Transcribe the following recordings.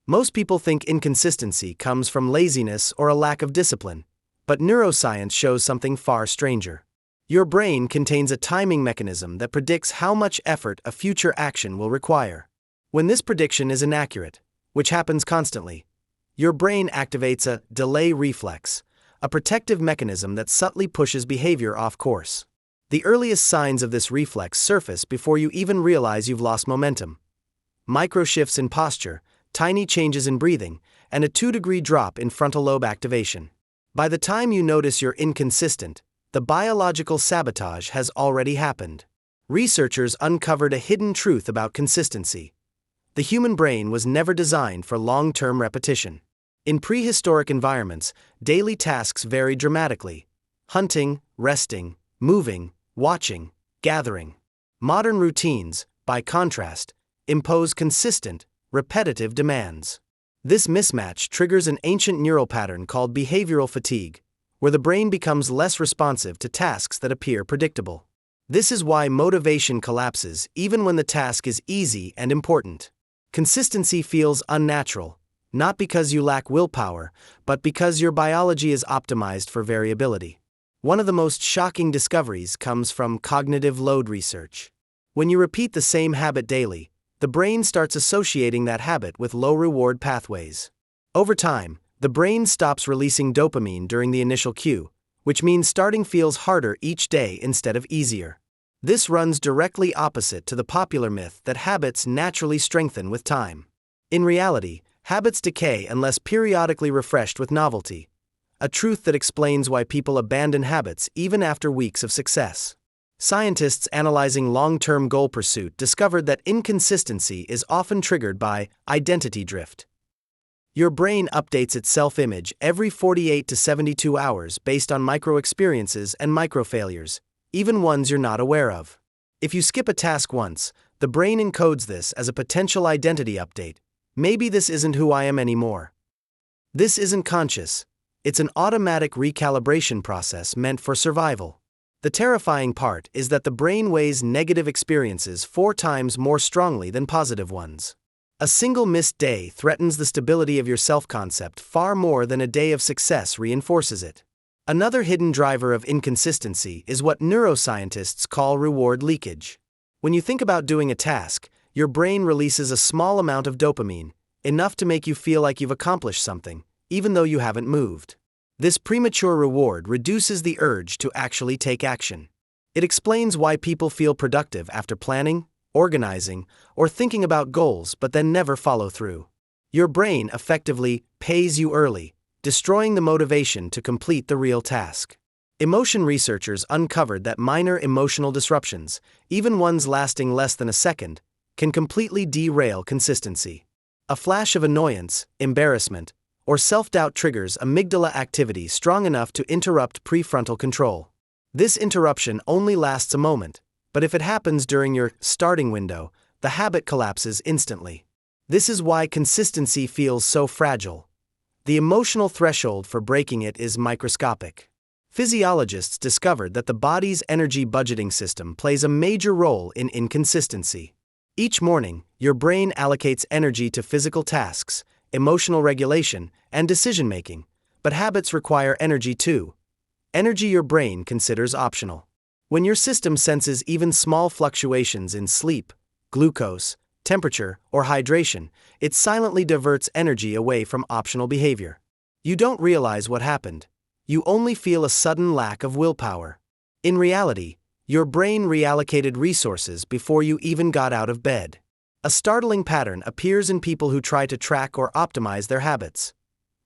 Most people think inconsistency comes from laziness or a lack of discipline, but neuroscience shows something far stranger. Your brain contains a timing mechanism that predicts how much effort a future action will require. When this prediction is inaccurate, which happens constantly, your brain activates a delay reflex, a protective mechanism that subtly pushes behavior off course. The earliest signs of this reflex surface before you even realize you've lost momentum. Micro shifts in posture, tiny changes in breathing, and a 2-degree drop in frontal lobe activation. By the time you notice you're inconsistent, the biological sabotage has already happened. Researchers uncovered a hidden truth about consistency. The human brain was never designed for long-term repetition. In prehistoric environments, daily tasks varied dramatically: hunting, resting, moving, watching, gathering. Modern routines, by contrast, impose consistent, repetitive demands. This mismatch triggers an ancient neural pattern called behavioral fatigue, where the brain becomes less responsive to tasks that appear predictable. This is why motivation collapses even when the task is easy and important. Consistency feels unnatural, not because you lack willpower, but because your biology is optimized for variability. One of the most shocking discoveries comes from cognitive load research. When you repeat the same habit daily, the brain starts associating that habit with low-reward pathways. Over time, the brain stops releasing dopamine during the initial cue, which means starting feels harder each day instead of easier. This runs directly opposite to the popular myth that habits naturally strengthen with time. In reality, habits decay unless periodically refreshed with novelty, a truth that explains why people abandon habits even after weeks of success. Scientists analyzing long-term goal pursuit discovered that inconsistency is often triggered by identity drift. Your brain updates its self-image every 48 to 72 hours based on micro-experiences and micro-failures, even ones you're not aware of. If you skip a task once, the brain encodes this as a potential identity update. Maybe this isn't who I am anymore. This isn't conscious. It's an automatic recalibration process meant for survival. The terrifying part is that the brain weighs negative experiences 4 times more strongly than positive ones. A single missed day threatens the stability of your self-concept far more than a day of success reinforces it. Another hidden driver of inconsistency is what neuroscientists call reward leakage. When you think about doing a task, your brain releases a small amount of dopamine, enough to make you feel like you've accomplished something, even though you haven't moved. This premature reward reduces the urge to actually take action. It explains why people feel productive after planning, organizing, or thinking about goals but then never follow through. Your brain effectively pays you early, destroying the motivation to complete the real task. Emotion researchers uncovered that minor emotional disruptions, even ones lasting less than a second, can completely derail consistency. A flash of annoyance, embarrassment, or self-doubt triggers amygdala activity strong enough to interrupt prefrontal control. This interruption only lasts a moment, but if it happens during your starting window, the habit collapses instantly. This is why consistency feels so fragile. The emotional threshold for breaking it is microscopic. Physiologists discovered that the body's energy budgeting system plays a major role in inconsistency. Each morning, your brain allocates energy to physical tasks, emotional regulation, and decision-making, but habits require energy too. Energy your brain considers optional. When your system senses even small fluctuations in sleep, glucose, temperature, or hydration, it silently diverts energy away from optional behavior. You don't realize what happened. You only feel a sudden lack of willpower. In reality, your brain reallocated resources before you even got out of bed. A startling pattern appears in people who try to track or optimize their habits.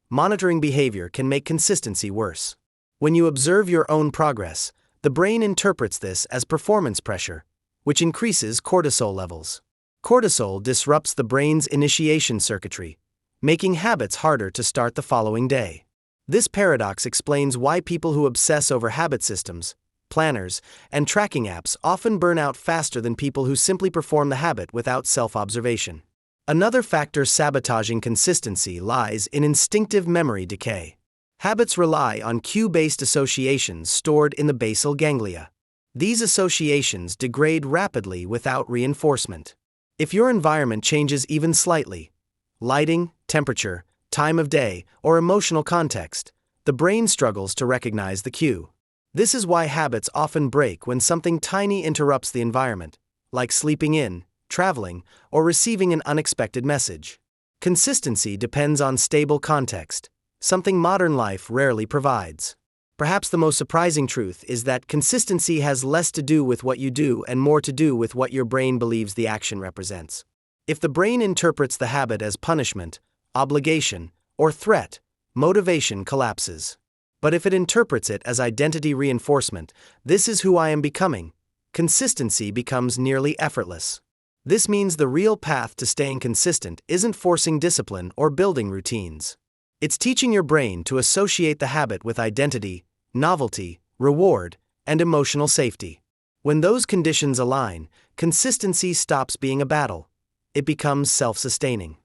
Monitoring behavior can make consistency worse. When you observe your own progress, the brain interprets this as performance pressure, which increases cortisol levels. Cortisol disrupts the brain's initiation circuitry, making habits harder to start the following day. This paradox explains why people who obsess over habit systems, planners, and tracking apps often burn out faster than people who simply perform the habit without self-observation. Another factor sabotaging consistency lies in instinctive memory decay. Habits rely on cue-based associations stored in the basal ganglia. These associations degrade rapidly without reinforcement. If your environment changes even slightly, lighting, temperature, time of day, or emotional context, the brain struggles to recognize the cue. This is why habits often break when something tiny interrupts the environment, like sleeping in, traveling, or receiving an unexpected message. Consistency depends on stable context, something modern life rarely provides. Perhaps the most surprising truth is that consistency has less to do with what you do and more to do with what your brain believes the action represents. If the brain interprets the habit as punishment, obligation, or threat, motivation collapses. But if it interprets it as identity reinforcement, this is who I am becoming, consistency becomes nearly effortless. This means the real path to staying consistent isn't forcing discipline or building routines. It's teaching your brain to associate the habit with identity, novelty, reward, and emotional safety. When those conditions align, consistency stops being a battle. It becomes self-sustaining.